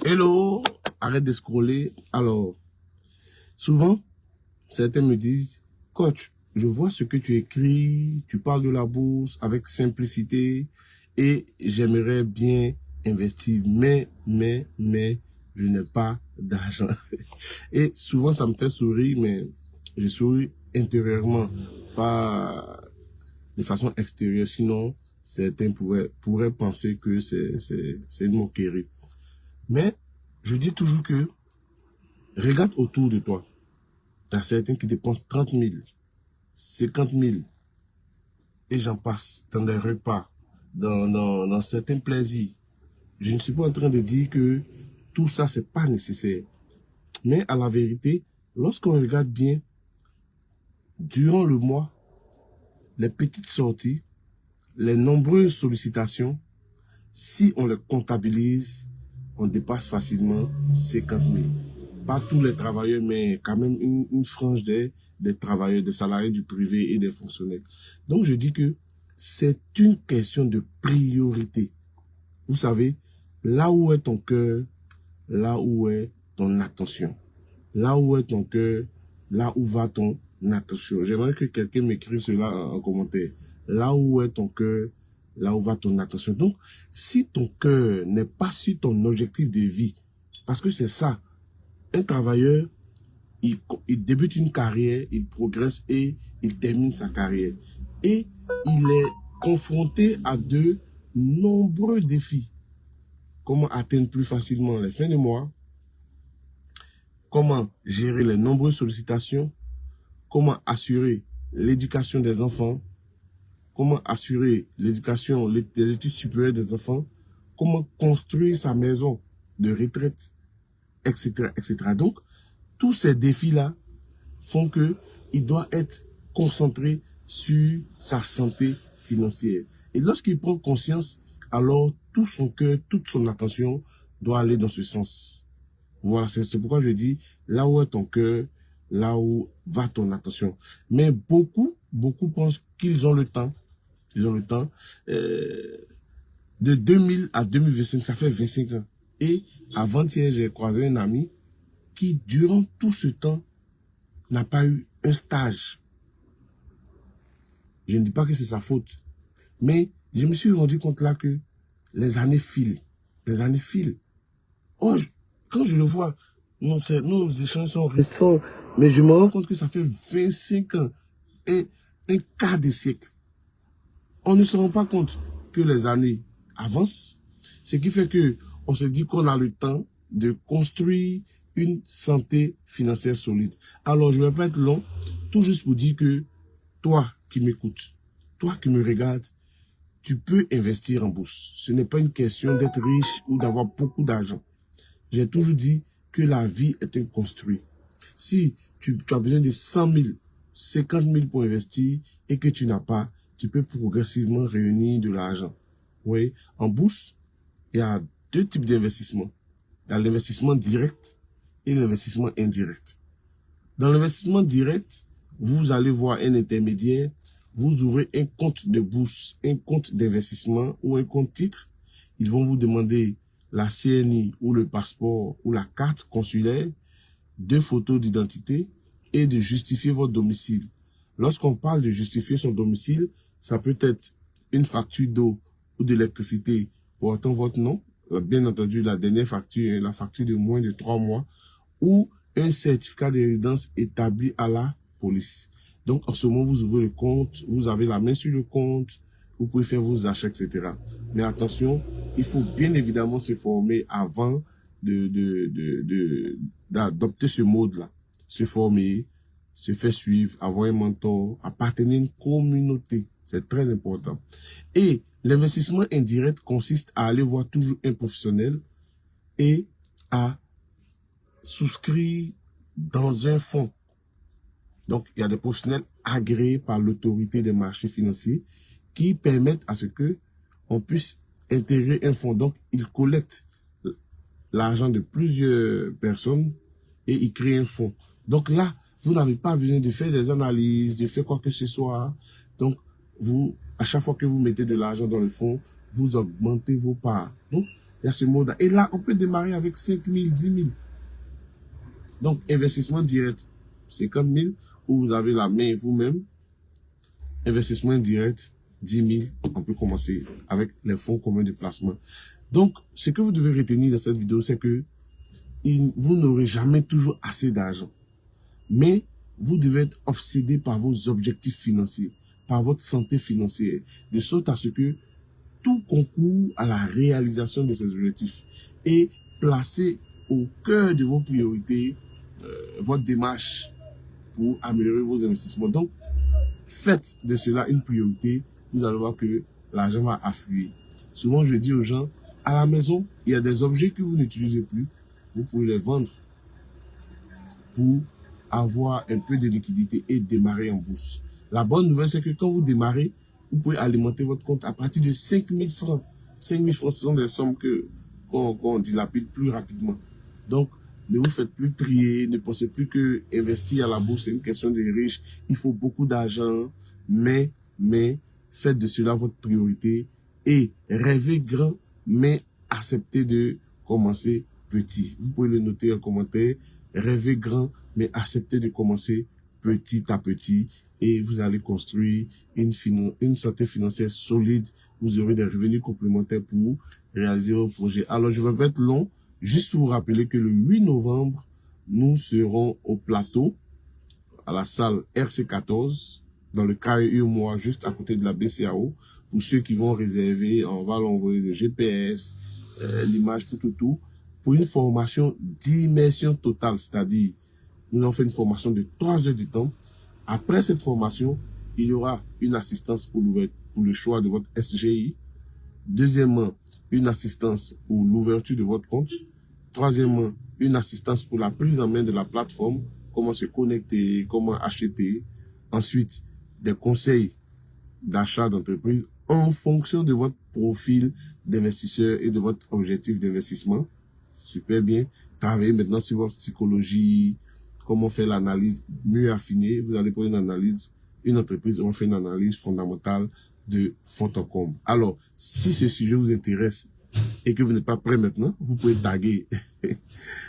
Hello, arrête de scroller. Alors, souvent, certains me disent, coach, je vois ce que tu écris, tu parles de la bourse avec simplicité et j'aimerais bien investir, mais, je n'ai pas d'argent. Et souvent, ça me fait sourire, mais je souris intérieurement, pas de façon extérieure. Sinon, certains pourraient penser que c'est une moquerie. Mais je dis toujours que regarde autour de toi. Il y a certains qui dépensent 30 000, 50 000 et j'en passe dans des repas, dans certains plaisirs. Je ne suis pas en train de dire que tout ça, c'est pas nécessaire. Mais à la vérité, lorsqu'on regarde bien, durant le mois, les petites sorties, les nombreuses sollicitations, si on les comptabilise, on dépasse facilement 50 000. Pas tous les travailleurs, mais quand même une frange des travailleurs, des salariés du privé et des fonctionnaires. Donc, je dis que c'est une question de priorité. Vous savez, là où est ton cœur, là où est ton attention. Là où est ton cœur, là où va ton attention. J'aimerais que quelqu'un m'écrive cela en commentaire. Là où est ton cœur, là où va ton attention. Donc, si ton cœur n'est pas sur ton objectif de vie, parce que c'est ça, un travailleur, il débute une carrière, il progresse et il termine sa carrière. Et il est confronté à de nombreux défis. Comment atteindre plus facilement les fins de mois, comment gérer les nombreuses sollicitations, comment assurer l'éducation des enfants, comment assurer l'éducation, les études supérieures des enfants, comment construire sa maison de retraite, etc., etc. Donc, tous ces défis-là font qu'il doit être concentré sur sa santé financière. Et lorsqu'il prend conscience, alors tout son cœur, toute son attention doit aller dans ce sens. Voilà, c'est pourquoi je dis, là où est ton cœur, là où va ton attention. Mais beaucoup pensent qu'ils ont le temps. Ils ont le temps. De 2000 à 2025, ça fait 25 ans. Et avant-hier, j'ai croisé un ami qui, durant tout ce temps, n'a pas eu un stage. Je ne dis pas que c'est sa faute. Mais je me suis rendu compte là que les années filent. Les années filent. Oh, quand je le vois, nos échanges sont récents. Mais je me rends compte que ça fait 25 ans. Un quart de siècle. On ne se rend pas compte que les années avancent. Ce qui fait que on se dit qu'on a le temps de construire une santé financière solide. Alors, je ne vais pas être long, tout juste pour dire que toi qui m'écoutes, toi qui me regardes, tu peux investir en bourse. Ce n'est pas une question d'être riche ou d'avoir beaucoup d'argent. J'ai toujours dit que la vie est un construit. Si tu as besoin de 100 000, 50 000 pour investir et que tu n'as pas, tu peux progressivement réunir de l'argent. Oui, en bourse, il y a deux types d'investissement. Il y a l'investissement direct et l'investissement indirect. Dans l'investissement direct, vous allez voir un intermédiaire, vous ouvrez un compte de bourse, un compte d'investissement ou un compte titre. Ils vont vous demander la CNI ou le passeport ou la carte consulaire, 2 photos d'identité et de justifier votre domicile. Lorsqu'on parle de justifier son domicile, ça peut être une facture d'eau ou d'électricité portant votre nom, bien entendu la dernière facture, la facture de moins de 3 mois, ou un certificat de résidence établi à la police. Donc, en ce moment, vous ouvrez le compte, vous avez la main sur le compte, vous pouvez faire vos achats, etc. Mais attention, il faut bien évidemment se former avant d'adopter ce mode-là. Se former, se faire suivre, avoir un mentor, appartenir à une communauté. C'est très important. Et l'investissement indirect consiste à aller voir toujours un professionnel et à souscrire dans un fonds. Donc, il y a des professionnels agréés par l'autorité des marchés financiers qui permettent à ce que on puisse intégrer un fonds. Donc, ils collectent l'argent de plusieurs personnes et ils créent un fonds. Donc là, vous n'avez pas besoin de faire des analyses, de faire quoi que ce soit. Donc, vous, à chaque fois que vous mettez de l'argent dans le fonds, vous augmentez vos parts. Donc, il y a ce mode. Et là, on peut démarrer avec 5 000, 10 000. Donc, investissement direct, 50 000, où vous avez la main vous-même. Investissement direct, 10 000, on peut commencer avec les fonds communs de placement. Donc, ce que vous devez retenir dans cette vidéo, c'est que vous n'aurez jamais toujours assez d'argent. Mais vous devez être obsédé par vos objectifs financiers, par votre santé financière, de sorte à ce que tout concourt à la réalisation de ces objectifs et placer au cœur de vos priorités votre démarche pour améliorer vos investissements. Donc, faites de cela une priorité, vous allez voir que l'argent va affluer. Souvent, je dis aux gens, à la maison, il y a des objets que vous n'utilisez plus, vous pouvez les vendre pour avoir un peu de liquidité et démarrer en bourse. La bonne nouvelle, c'est que quand vous démarrez, vous pouvez alimenter votre compte à partir de 5 000 francs. 5 000 francs, ce sont des sommes qu'on dilapide plus rapidement. Donc, ne vous faites plus trier, ne pensez plus que investir à la bourse, c'est une question de riches. Il faut beaucoup d'argent, mais faites de cela votre priorité et rêvez grand, mais acceptez de commencer petit. Vous pouvez le noter en commentaire. Rêvez grand, mais acceptez de commencer petit à petit et vous allez construire une santé financière solide. Vous aurez des revenus complémentaires pour réaliser vos projets. Alors, je vais pas être long. Juste vous rappeler que le 8 novembre, nous serons au plateau, à la salle RC14, dans le KEU Moi, juste à côté de la BCAO. Pour ceux qui vont réserver, on va l'envoyer le GPS, l'image, tout, pour une formation d'immersion totale. C'est-à-dire, nous avons fait une formation de 3 heures de temps. Après cette formation, il y aura une assistance pour le choix de votre SGI. Deuxièmement, une assistance pour l'ouverture de votre compte. Troisièmement, une assistance pour la prise en main de la plateforme, comment se connecter, comment acheter. Ensuite, des conseils d'achat d'entreprise en fonction de votre profil d'investisseur et de votre objectif d'investissement. Super bien. Travaillez maintenant sur votre psychologie, comment faire l'analyse mieux affinée. Vous allez prendre une analyse, une entreprise, on fait une analyse fondamentale de fond en comble. Alors, si ce sujet vous intéresse et que vous n'êtes pas prêt maintenant, vous pouvez taguer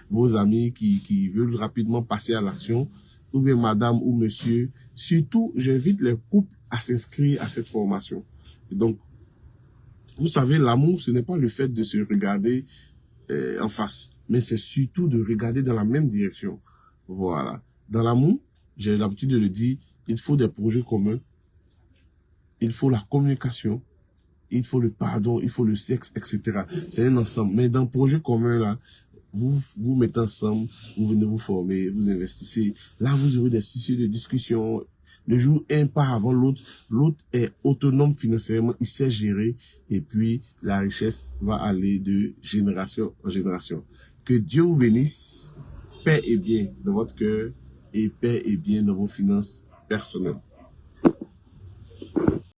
vos amis qui veulent rapidement passer à l'action, ou bien madame ou monsieur. Surtout, j'invite les couples à s'inscrire à cette formation. Et donc, vous savez, l'amour, ce n'est pas le fait de se regarder en face, mais c'est surtout de regarder dans la même direction. Voilà. Dans l'amour, j'ai l'habitude de le dire, il faut des projets communs, il faut la communication, il faut le pardon, il faut le sexe, etc. C'est un ensemble. Mais dans le projet commun, là, vous mettez ensemble, vous venez vous former, vous investissez. Là, vous aurez des sujets de discussion. Le jour, un part avant l'autre. L'autre est autonome financièrement, il sait gérer. Et puis, la richesse va aller de génération en génération. Que Dieu vous bénisse. Paix et bien dans votre cœur et paix et bien dans vos finances personnelles.